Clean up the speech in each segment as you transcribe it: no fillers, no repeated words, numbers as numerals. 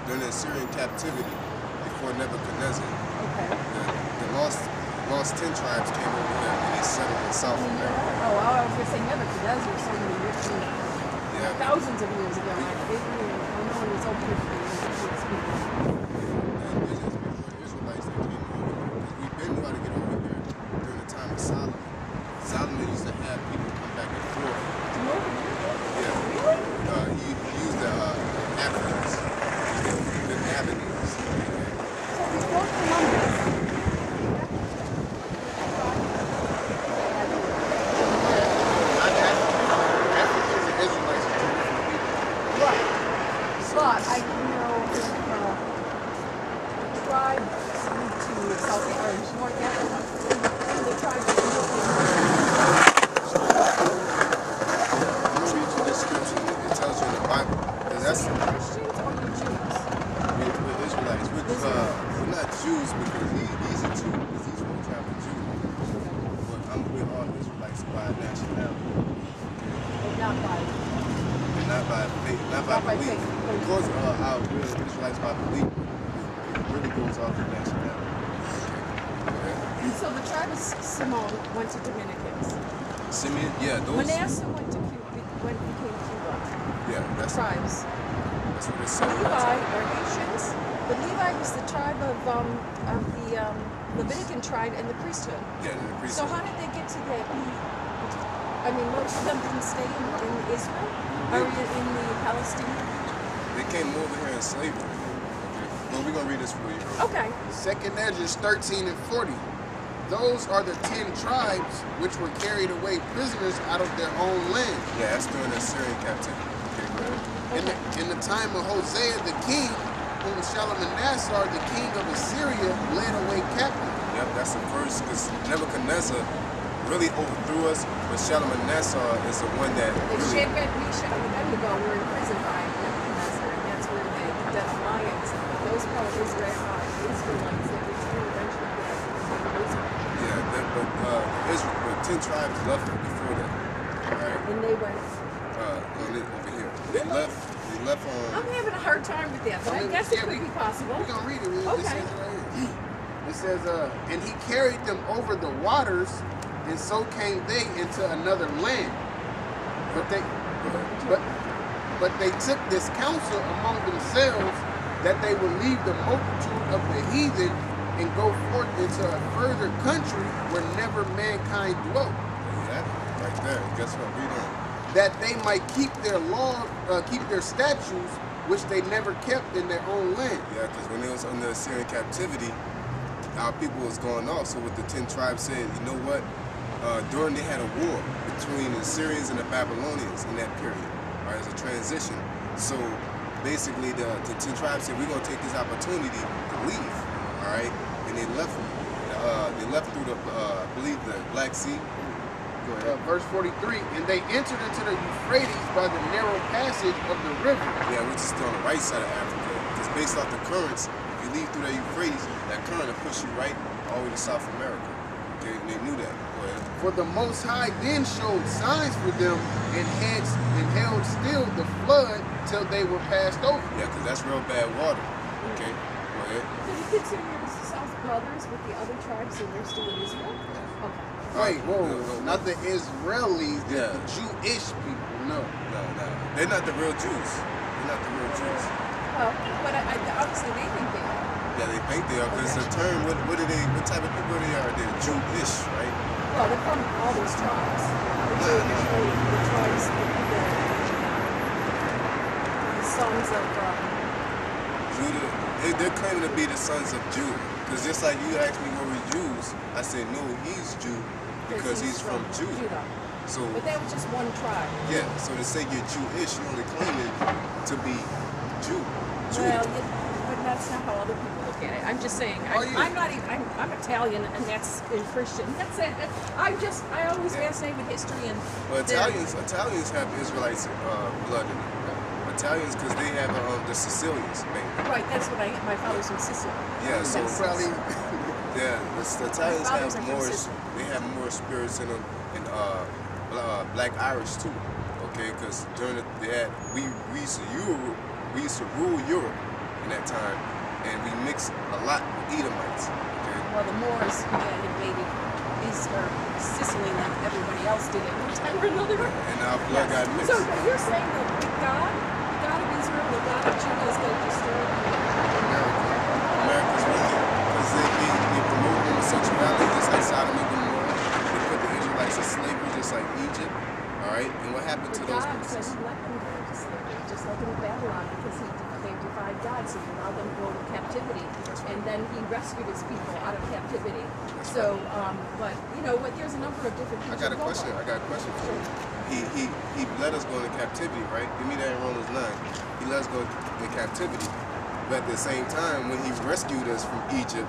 during the Assyrian captivity before Nebuchadnezzar. Okay. The lost 10 tribes came over here and they settled in South America. Oh, I was going to say Nebuchadnezzar so many years, Yeah. thousands of years ago. No one was open to these people. And it's just before Israelites that came over here. Because we've been trying to get over here during the time of Solomon. Solomon used to have people come back and forth. Yeah. He used the Africans, the Nabonese. So before Columbus, Africans and Israelites are two different people. right. But I know if tribes to South Africa, North Africa, and the tribes to I'm going to read you this scripture. It tells you in the Bible. Because that's Christians or the Jews? we're Israelites. We're not Jews because he's a Jew. Because he's from the tribe of Judah. But we're all Israelites by nationality. But not by. And not by faith, not by Not by belief. faith. Of course, how we're Israelites by belief, it really goes off of nationality. Okay. So the tribe of Simon went to Dominicans. Simeon, yeah, those. Manasseh went to Cuba, when he became Cuba. Yeah, that's Tribes. what it says. Levi are Haitians. But Levi was the tribe of the Levitican tribe and the priesthood. Yeah, the priest. So how did they get to that? I mean, most of them didn't stay in Israel or in the Palestine. They came over here in slavery. Okay. Well, we're gonna read this for you. Okay. Second Esdras 13 and 40. Those are the 10 tribes which were carried away prisoners out of their own land. Yeah, that's during the Assyrian captivity. Okay, go ahead. In the time of Hosea the king, whom Shalmaneser the king of Assyria led away captive. Yep, that's the first, because Nebuchadnezzar really overthrew us, but Shalmaneser is the one that The really. Shadrach, Meshach, and Abednego were in prison by Nebuchadnezzar, and that's where the death lions. Those probably Israelites that returned eventually to Israel. Yeah, but 10 tribes left before that. Alright? And they went. Over here. They left on. I'm having a hard time with that, but I guess it could be possible. We're going to read it. It Okay. says it right here. It says, and he carried them over the waters, and so came they into another land. But they took this counsel among themselves that they would leave the multitude of the heathen and go forth into a further country where never mankind dwelt, Yeah, right there. Guess what? Read on. that they might keep their law, keep their statutes, which they never kept in their own land. Yeah, because when they was under Assyrian captivity, our people was going off. So what the 10 tribes said, you know what? During they had a war between the Assyrians and the Babylonians in that period, right? As a transition. So basically, the 10 tribes said, we're going to take this opportunity to leave, all right? And they left. They left through the, I believe, the Black Sea. Go ahead. Verse 43, and they entered into the Euphrates by the narrow passage of the river. Yeah, which is still on the right side of Africa. Because based off the currents, if you leave through the Euphrates, that current will push you right all the way to South America. Okay, and they knew that. Go ahead. For the Most High then showed signs for them and held still the flood till they were passed over. Yeah, because that's real bad water. Okay, go ahead. So you consider yourself brothers with the other tribes and they're still in Israel? Okay. Wait, whoa, No. not the Israelis, Yeah. the Jewish people, no. No. They're not the real Jews. They're not the real Jews. Well, but obviously they think they are. Yeah, they think they are, because the term, what type of people they are? They're Jewish, right? Well, they're from all those tribes. The tribes, the sons of, Judah, they're claiming to be the sons of Judah. Because just like you asked me were we Jews, I said no, he's Jew because he's from Judah. So, but that was just one tribe. yeah, so to say you're Jewish, you're only claiming to be Jew. Well, but that's not how other people look at it. I'm just saying. I'm not even. I'm Italian, and that's in Christian. That's it. I always fascinated with history and. Well, Italians have Israelites blood in them. Italians, because they have the Sicilians, maybe. Right. That's what my father's from Sicily. Yeah, so Probably. yeah, the Italians My father's have from more. Sicily. They have more spirits in them, and Black Irish too. Okay, because during we used to rule Europe. in that time, and we mixed a lot with Edomites. Okay? Well, the Moors invaded Sicily like everybody else did at one time or another. And our blood got mixed. So you're saying that the God of Israel, the God of Judah is going to destroy America's with it. Because they promote homosexuality just like Sodom and Gomorrah. They put the Israelites in slavery just like Egypt. Alright? And what happened to those God places? said he let them go into slavery, just like in Babylon, because they defied God, so he allowed them to go into captivity. And then he rescued his people out of captivity. So, but you know what? There's a number of different things. I got a question for you. He let us go into captivity, right? Give me that in Romans 9. He let us go into captivity. But at the same time, when he rescued us from Egypt,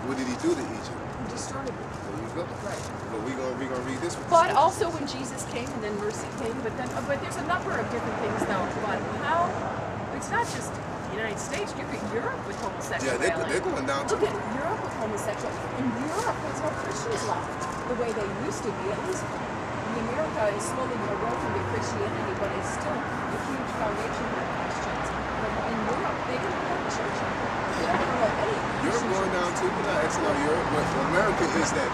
what did he do to Egypt? He destroyed it. There you go. Right. But we're gonna read this one. But also when Jesus came, and then mercy came. But there's a number of different things now. But how? It's not just the United States. Look at Europe with homosexuality. Yeah, they're going down to. Look at Europe with homosexuality. In Europe, there's no Christians left the way they used to be. At least America is slowly eroding to Christianity, but it's still a huge foundation of Christians. But in Europe, they didn't have a church. They don't have any. Europe going down too. We're not asking about Europe, but America is that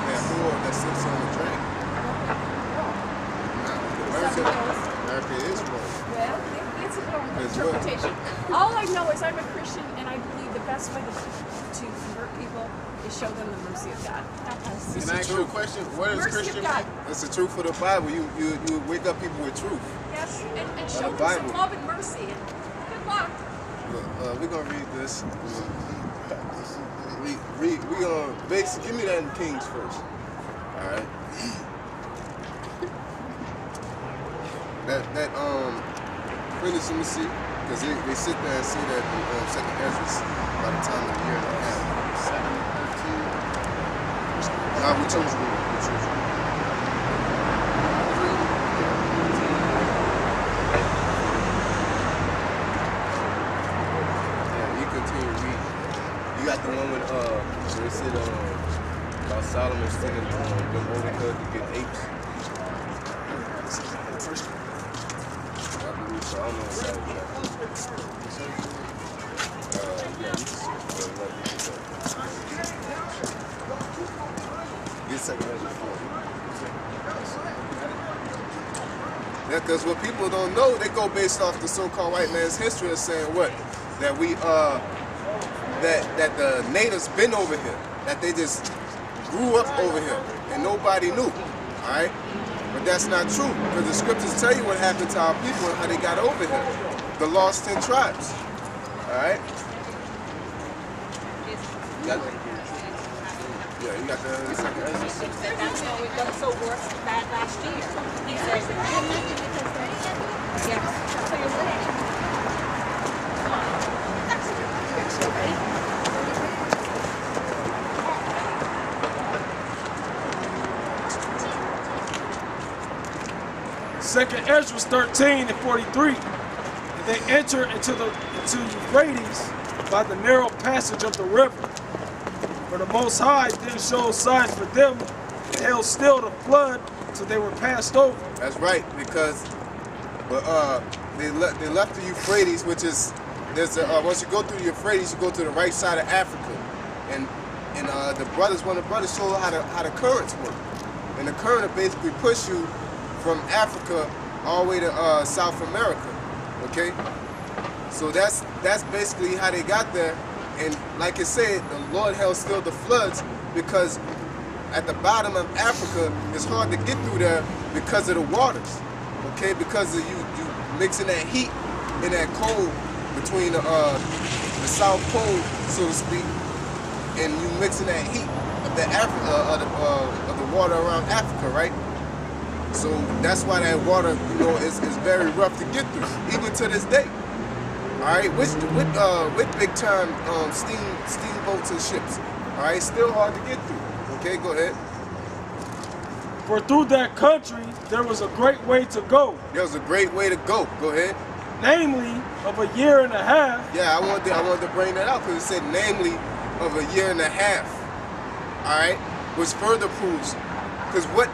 whore that sits on the train. America is wrong. Well, it's a wrong interpretation. All I know is I'm a Christian, and I believe the best way to convert people is show them the mercy of God. Can I ask you a question? What is Mercy Christian? of God. It's the truth of the Bible. You wake up people with truth. Yes, and show them Bible. some love and mercy. And good luck. Look, we're gonna read this. We gonna basically give me that in Kings first. All right. That finish, let me see, because they sit there and say that in Second Ezra by the time of the year and a half. 7:13. Nah, we chose one. Yeah, you continue reading. You got the one with where it said about Solomon sending them over here to get apes. I believe so. I don't know what that is. Get Second Ezra 4. Yeah, because what people don't know, they go based off the so-called white man's history of saying what? That we that the natives been over here, that they just grew up over here and nobody knew. Alright? But that's not true, because the scriptures tell you what happened to our people and how they got over here. The lost 10 tribes. Alright? Yeah, you got the Second Ezra. That's how it got so worse bad last year. He says, so you're right. Second Ezra 13 and 43. And they enter into Euphrates by the narrow passage of the river. For the Most High then showed signs for them and held still the flood till they were passed over. That's right, because they left the Euphrates, which is once you go through the Euphrates, you go to the right side of Africa, and one of the brothers showed how the currents work, and the current will basically push you from Africa all the way to South America. Okay, so that's basically how they got there. And like I said, the Lord held still the floods because at the bottom of Africa, it's hard to get through there because of the waters. Okay, because of you mixing that heat and that cold between the South Pole, so to speak, and you mixing that heat of the water around Africa, right? So that's why that water, is very rough to get through, even to this day. All right, with big time steamboats and ships. All right, still hard to get through. Okay, go ahead. For through that country there was a great way to go. There was a great way to go. Go ahead. Namely, of a year and a half. Yeah, I wanted to bring that out because it said namely of a year and a half. All right, which further proves, because what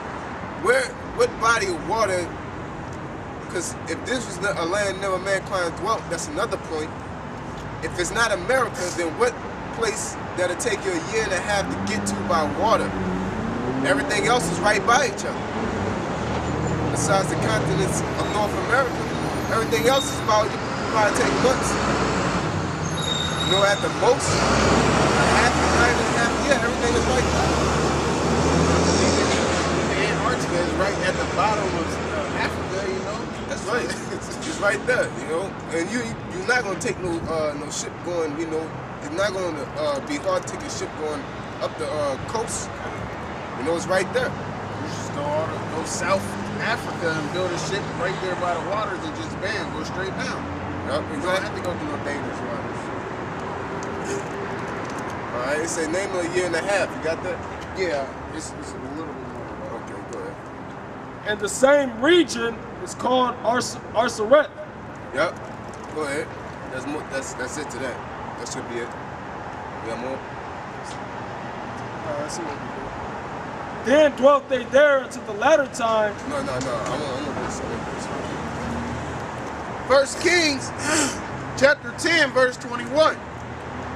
body of water? Because if this was a land never mankind dwelt, that's another point. if it's not America, then what place that'll take you a year and a half to get to by water? Everything else is right by each other. Besides the continents of North America, everything else is about, you probably take months. You know, at the most, half a night and a half, yeah, everything is right there. Antarctica is right at the bottom of Africa, you know. That's right. It's right there, you know. And you're not gonna take no ship going, you know. It's not gonna be hard to take a ship going up the coast. You know, it's right there. You just go South Africa and build a ship right there by the waters and just bam, go straight down. Yep, You don't have to go through no dangerous waters. All right, it say name of a year and a half. You got that? Yeah, it's a little bit more. Okay, go ahead. And the same region is called Arsaret. Yep. Go ahead. That's it to that. That should be it. You got more? That's it. Then dwelt they there until the latter time. No. I want this. First Kings, chapter 10, verse 21.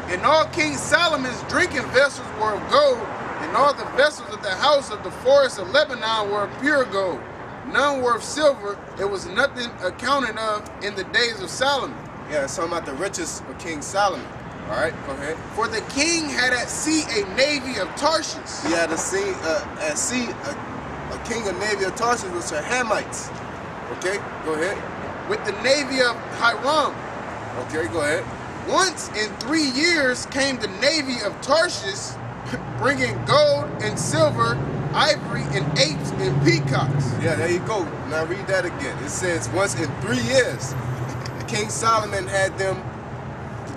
And all King Solomon's drinking vessels were of gold, and all the vessels of the house of the forest of Lebanon were of pure gold. None were of silver. It was nothing accounted of in the days of Solomon. Yeah, it's talking about the riches of King Solomon. All right, go ahead. For the king had at sea a navy of Tarshish. He had at sea a king of navy of Tarshish, which are Hamites. Okay, go ahead. With the navy of Hiram. Okay, go ahead. Once in 3 years came the navy of Tarshish, bringing gold and silver, ivory and apes and peacocks. Yeah, there you go. Now read that again. It says once in 3 years, King Solomon had them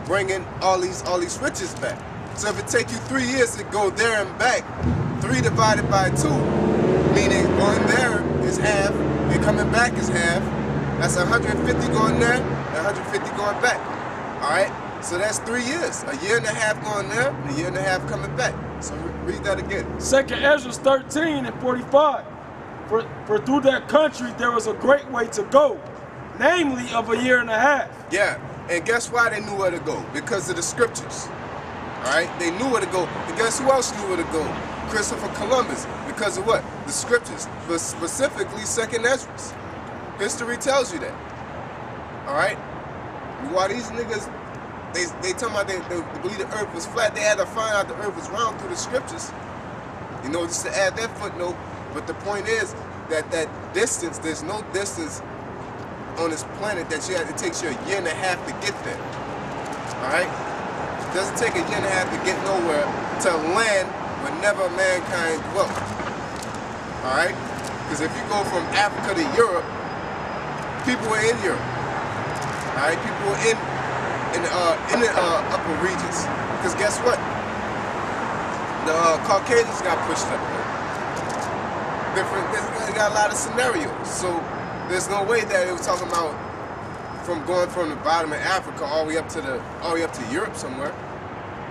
bringing all these riches back. So if it take you 3 years to go there and back, 3 divided by 2, meaning going there is half and coming back is half. That's 150 going there and 150 going back. All right. So that's 3 years. A year and a half going there, and a year and a half coming back. So read that again. 2nd Ezra 13 and 45. For through that country there was a great way to go, namely of a year and a half. Yeah, and guess why they knew where to go? Because of the scriptures. All right, they knew where to go. And guess who else knew where to go? Christopher Columbus. Because of what? The scriptures, but specifically 2nd Ezra. History tells you that. All right. Why these niggas? They talking about they believe the earth was flat. They had to find out the earth was round through the scriptures. You know, just to add that footnote. But the point is that distance, there's no distance on this planet that it takes you a year and a half to get there. All right? It doesn't take a year and a half to get nowhere to land where never mankind dwelt. All right? Because if you go from Africa to Europe, people were in Europe. All right? People were in the upper regions. Because guess what? The Caucasians got pushed up there. They got a lot of scenarios. So there's no way that it was talking about going from the bottom of Africa all the way up to Europe somewhere,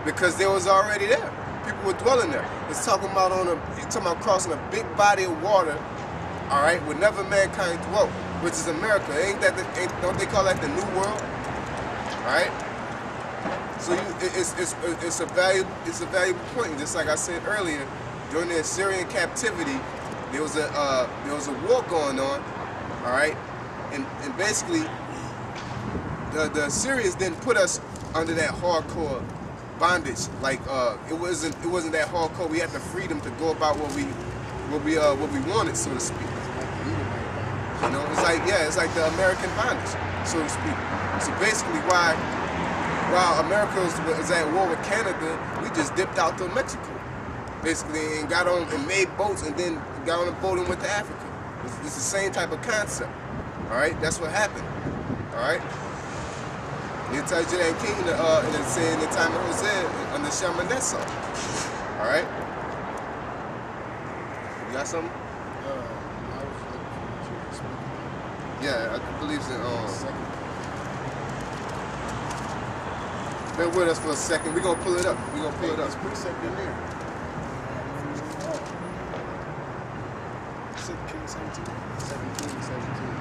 because they was already there. People were dwelling there. It's talking about crossing a big body of water, all right, where never mankind dwelt, which is America. Don't they call that the New World? All right. So it's a valuable point. Just like I said earlier, during the Assyrian captivity, there was a war going on. All right, and basically the Assyrians didn't put us under that hardcore bondage. Like it wasn't that hardcore. We had the freedom to go about what we wanted, so to speak. You know, it's like the American bondage, so to speak. So basically, while America was at war with Canada, we just dipped out to Mexico, basically, and got on and made boats, and then got on a boat and went to Africa. It's the same type of concept. All right, that's what happened. All right. It tells you that king in the time of Hosea under Shalmaneser. All right. You got something? Yeah, I believe it's bear with us for a second. We're gonna pull it up. It's precept in there. 2 Kings 17. 17.